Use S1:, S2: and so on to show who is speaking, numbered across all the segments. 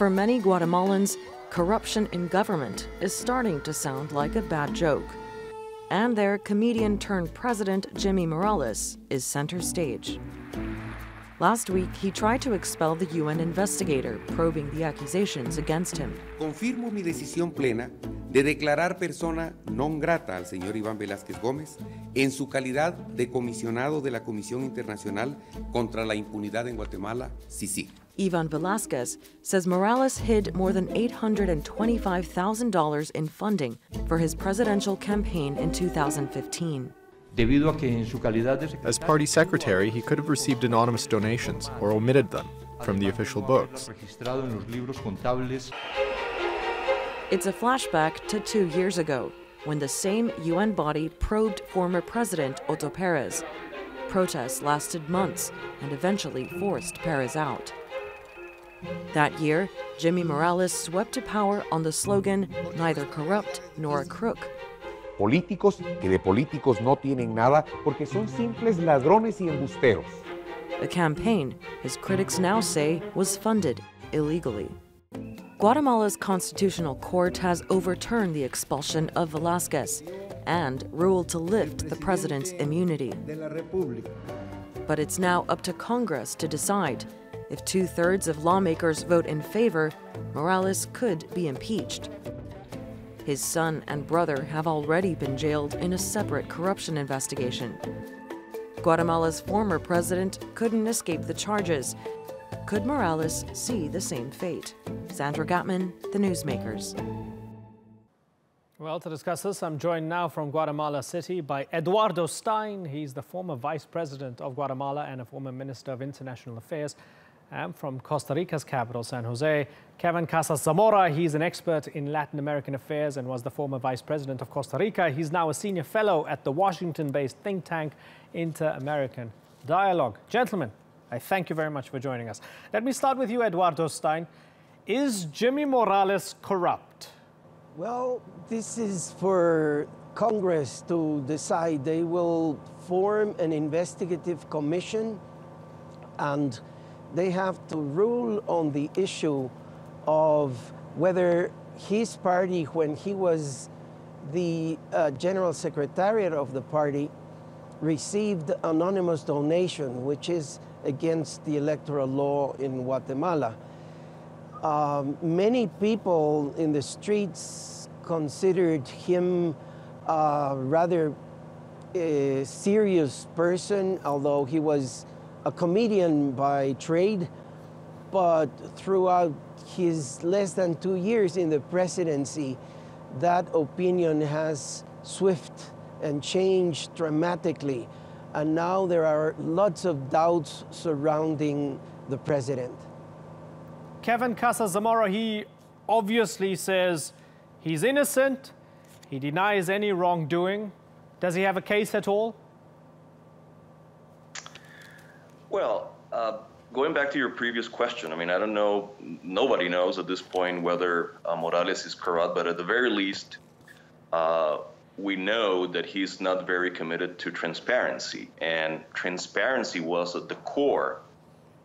S1: For many Guatemalans, corruption in government is starting to sound like a bad joke. And their comedian-turned-president, Jimmy Morales, is center stage. Last week, he tried to expel the UN investigator probing the accusations against him.
S2: Confirmo mi decisión plena de declarar persona non grata al señor Iván Velasquez Gómez en su calidad de comisionado de la Comisión Internacional contra la Impunidad en Guatemala, CICIG.
S1: Ivan Velasquez says Morales hid more than $825,000 in funding for his presidential campaign in 2015.
S3: As party secretary, he could have received anonymous donations or omitted them from the official books.
S1: It's a flashback to 2 years ago, when the same UN body probed former President Otto Perez. Protests lasted months and eventually forced Perez out. That year, Jimmy Morales swept to power on the slogan, "Neither corrupt nor a crook."
S4: Políticos que de políticos no tienen nada porque son simples ladrones y embusteros.
S1: A campaign his critics now say was funded illegally. Guatemala's constitutional court has overturned the expulsion of Velasquez and ruled to lift the president's immunity. But it's now up to Congress to decide. If 2/3 of lawmakers vote in favor, Morales could be impeached. His son and brother have already been jailed in a separate corruption investigation. Guatemala's former president couldn't escape the charges. Could Morales see the same fate? Sandra Gatman, The Newsmakers.
S5: Well, to discuss this, I'm joined now from Guatemala City by Eduardo Stein. He's the former vice president of Guatemala and a former minister of international affairs. And from Costa Rica's capital, San Jose, Kevin Casas Zamora. He's an expert in Latin American affairs and was the former vice president of Costa Rica. He's now a senior fellow at the Washington-based think tank Inter-American Dialogue. Gentlemen, I thank you very much for joining us. Let me start with you, Eduardo Stein. Is Jimmy Morales corrupt?
S6: Well, this is for Congress to decide. They will form an investigative commission and they have to rule on the issue of whether his party, when he was the general secretariat of the party, received anonymous donation, which is against the electoral law in Guatemala. Many people in the streets considered him a rather serious person, although he was a comedian by trade, but throughout his less than 2 years in the presidency, that opinion has swifted and changed dramatically. And now there are lots of doubts surrounding the president.
S5: Kevin Casas Zamora, he obviously says he's innocent, he denies any wrongdoing. Does he have a case at all?
S7: Well, going back to your previous question, I mean, I don't know, nobody knows at this point whether Morales is corrupt, but at the very least, we know that he's not very committed to transparency. And transparency was at the core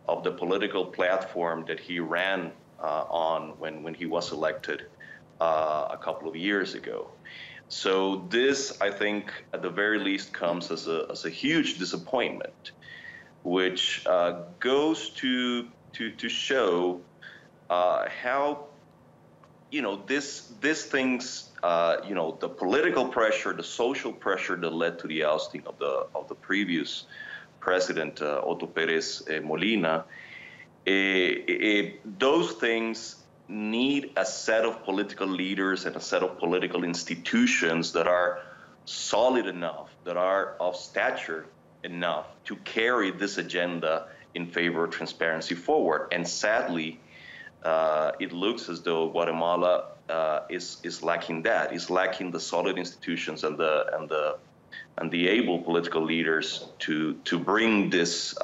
S7: of the political platform that he ran on when he was elected a couple of years ago. So this, I think, at the very least, comes as a huge disappointment, which goes to show how, you know, these things, you know, the political pressure, the social pressure that led to the ousting of the previous president, Otto Perez Molina, those things need a set of political leaders and a set of political institutions that are solid enough, that are of stature enough to carry this agenda in favor of transparency forward. And sadly, it looks as though Guatemala is lacking that. It's lacking the solid institutions and the able political leaders to bring this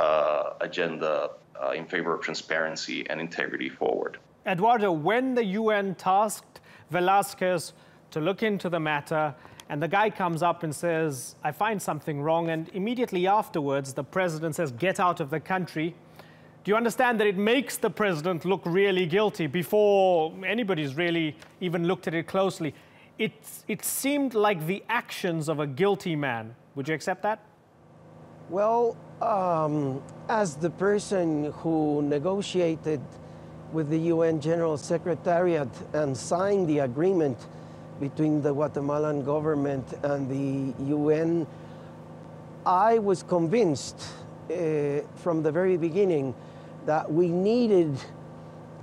S7: agenda in favor of transparency and integrity forward.
S5: Eduardo, when the UN tasked Velasquez to look into the matter, and the guy comes up and says, I find something wrong, and immediately afterwards, the president says, get out of the country. Do you understand that it makes the president look really guilty before anybody's really even looked at it closely? It seemed like the actions of a guilty man. Would you accept that?
S6: Well, as the person who negotiated with the UN General Secretariat and signed the agreement between the Guatemalan government and the UN, I was convinced from the very beginning that we needed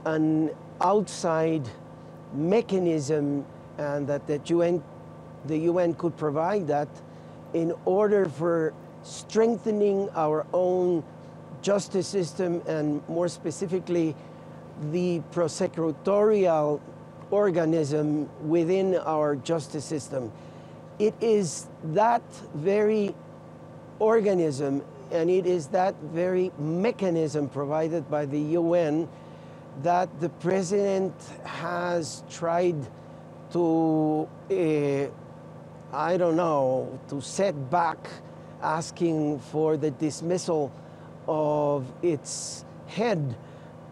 S6: an outside mechanism and that the UN could provide that in order for strengthening our own justice system and more specifically the prosecutorial organism within our justice system. It is that very organism and it is that very mechanism provided by the UN that the president has tried to, I don't know, to set back, asking for the dismissal of its head.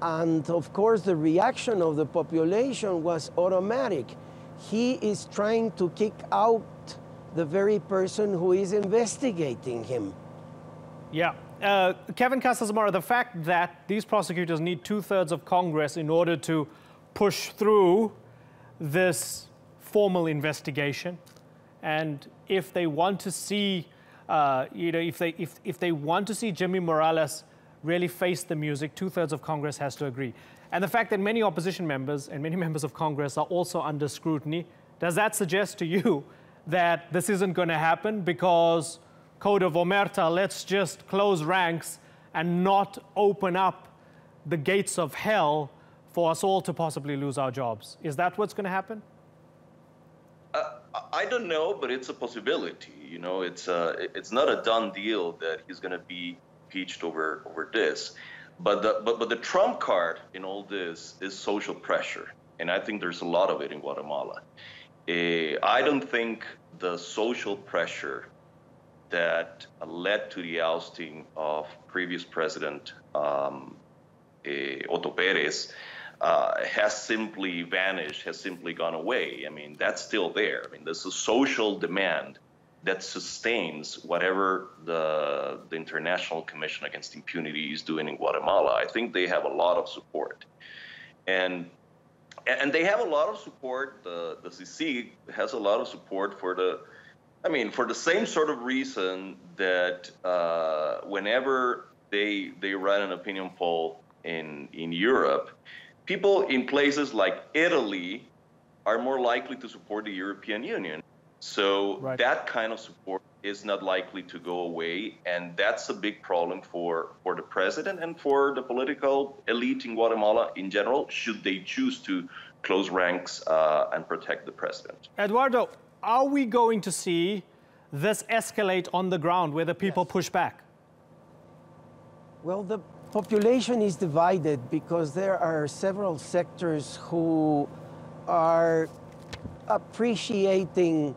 S6: And of course, the reaction of the population was automatic. He is trying to kick out the very person who is investigating him.
S5: Yeah. Kevin Casasmara, the fact that these prosecutors need 2/3 of Congress in order to push through this formal investigation, and if they want to see, if they want to see Jimmy Morales really face the music, 2/3 of Congress has to agree. And the fact that many opposition members and many members of Congress are also under scrutiny, does that suggest to you that this isn't going to happen because Code of Omerta, let's just close ranks and not open up the gates of hell for us all to possibly lose our jobs? Is that what's going to happen?
S7: I don't know, but it's a possibility. You know, it's not a done deal that he's going to be impeached over this. But the trump card in all this is social pressure, and I think there's a lot of it in Guatemala. I don't think the social pressure that led to the ousting of previous President Otto Perez has simply vanished, has simply gone away. I mean, that's still there. I mean, there's a social demand that sustains whatever the International Commission Against Impunity is doing in Guatemala. I think they have a lot of support. And they have a lot of support, the CC has a lot of support for the same sort of reason that whenever they run an opinion poll in Europe, people in places like Italy are more likely to support the European Union. So that kind of support is not likely to go away, and that's a big problem for the president and for the political elite in Guatemala in general, should they choose to close ranks and protect the president.
S5: Eduardo, are we going to see this escalate on the ground where the people push back?
S6: Well, the population is divided because there are several sectors who are appreciating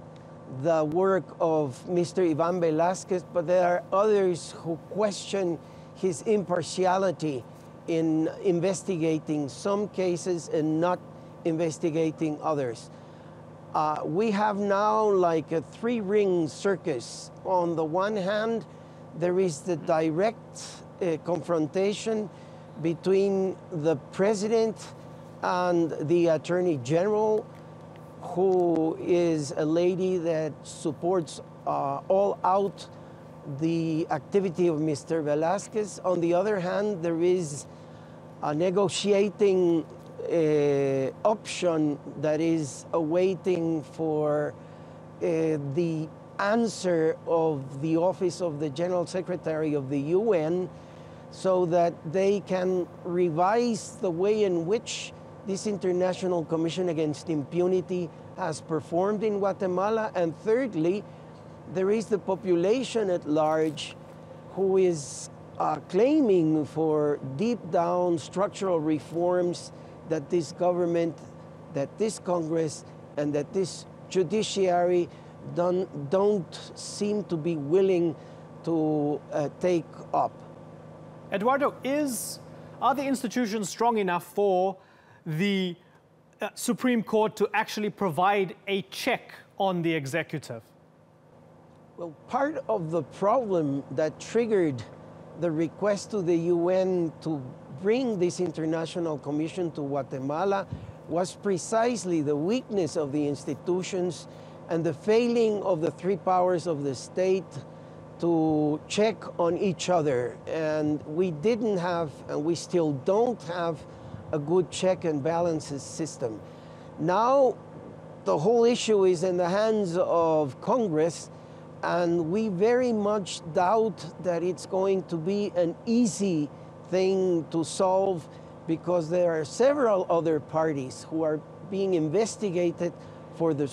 S6: the work of Mr. Ivan Velasquez, but there are others who question his impartiality in investigating some cases and not investigating others. We have now like a three-ring circus. On the one hand, there is the direct confrontation between the president and the Attorney General, who is a lady that supports all out the activity of Mr. Velasquez. On the other hand, there is a negotiating option that is awaiting for the answer of the Office of the General Secretary of the UN so that they can revise the way in which this International Commission Against Impunity has performed in Guatemala. And thirdly, there is the population at large who is claiming for deep down structural reforms that this government, that this Congress, and that this judiciary don't seem to be willing to take up.
S5: Eduardo, is Are the institutions strong enough for the Supreme Court to actually provide a check on the executive?
S6: Well, part of the problem that triggered the request to the UN to bring this international commission to Guatemala was precisely the weakness of the institutions and the failing of the three powers of the state to check on each other. And we didn't have, and we still don't have, a good check and balances system. Now, the whole issue is in the hands of Congress, and we very much doubt that it's going to be an easy thing to solve, because there are several other parties who are being investigated for the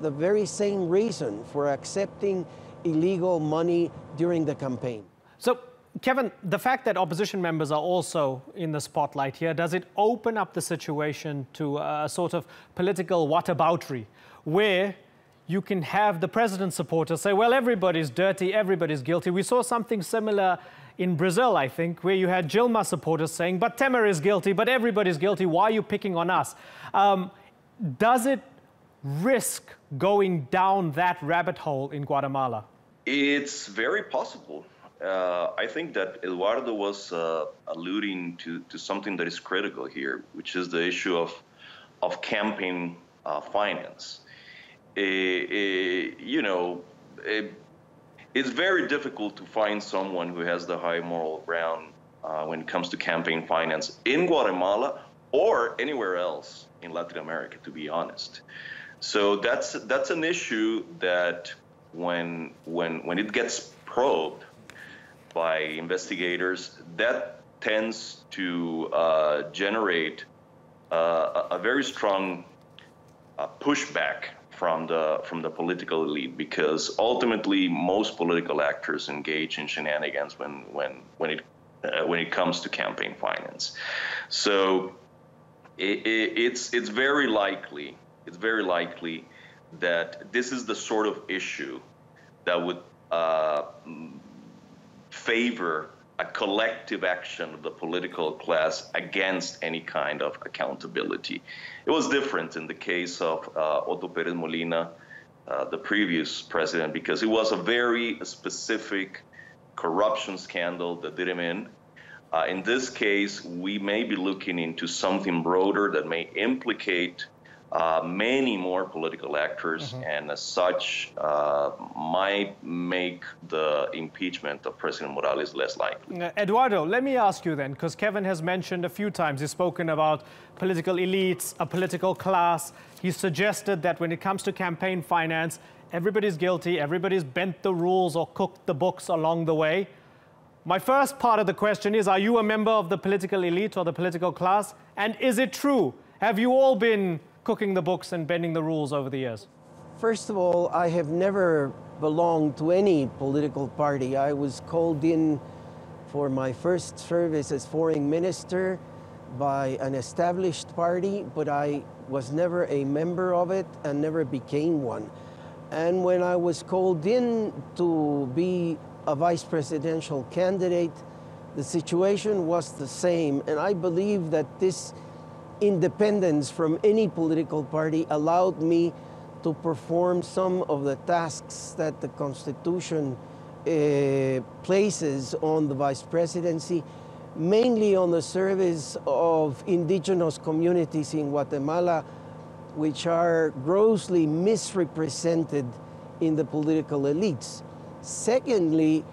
S6: very same reason, for accepting illegal money during the campaign.
S5: So, Kevin, the fact that opposition members are also in the spotlight here, does it open up the situation to a sort of political whataboutery, where you can have the president's supporters say, well, everybody's dirty, everybody's guilty? We saw something similar in Brazil, I think, where you had Dilma supporters saying, but Temer is guilty, but everybody's guilty, why are you picking on us? Does it risk going down that rabbit hole in Guatemala?
S7: It's very possible. I think that Eduardo was alluding to something that is critical here, which is the issue of campaign finance. You know, it's very difficult to find someone who has the high moral ground when it comes to campaign finance in Guatemala or anywhere else in Latin America, to be honest. So that's an issue that when it gets probed by investigators, that tends to generate a very strong pushback from the political elite, because ultimately most political actors engage in shenanigans when it comes to campaign finance. So it's very likely that this is the sort of issue that would favor a collective action of the political class against any kind of accountability. It was different in the case of Otto Pérez Molina, the previous president, because it was a very specific corruption scandal that did him in. In this case, we may be looking into something broader that may implicate many more political actors, and as such might make the impeachment of President Morales less likely.
S5: Eduardo, let me ask you then, because Kevin has mentioned a few times, he's spoken about political elites, a political class. He's suggested that when it comes to campaign finance, everybody's guilty, everybody's bent the rules or cooked the books along the way. My first part of the question is, are you a member of the political elite or the political class? And is it true? Have you all been cooking the books and bending the rules over the years?
S6: First of all, I have never belonged to any political party. I was called in for my first service as foreign minister by an established party, but I was never a member of it and never became one. And when I was called in to be a vice presidential candidate, the situation was the same. And I believe that this independence from any political party allowed me to perform some of the tasks that the Constitution places on the vice presidency, mainly on the service of indigenous communities in Guatemala, which are grossly misrepresented in the political elites. Secondly,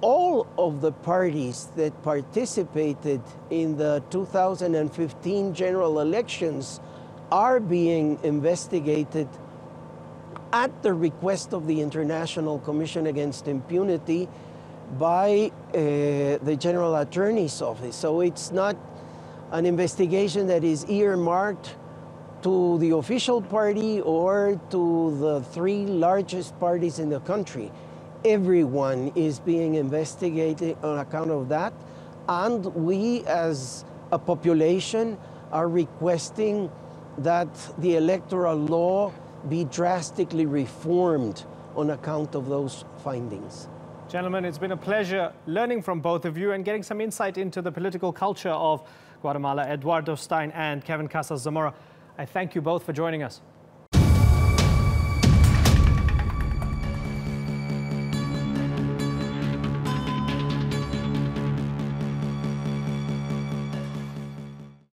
S6: all of the parties that participated in the 2015 general elections are being investigated at the request of the International Commission Against Impunity by the General Attorney's Office. So it's not an investigation that is earmarked to the official party or to the three largest parties in the country. Everyone is being investigated on account of that, and we as a population are requesting that the electoral law be drastically reformed on account of those findings.
S5: Gentlemen, it's been a pleasure learning from both of you and getting some insight into the political culture of Guatemala. Eduardo Stein and Kevin Casas Zamora, I thank you both for joining us.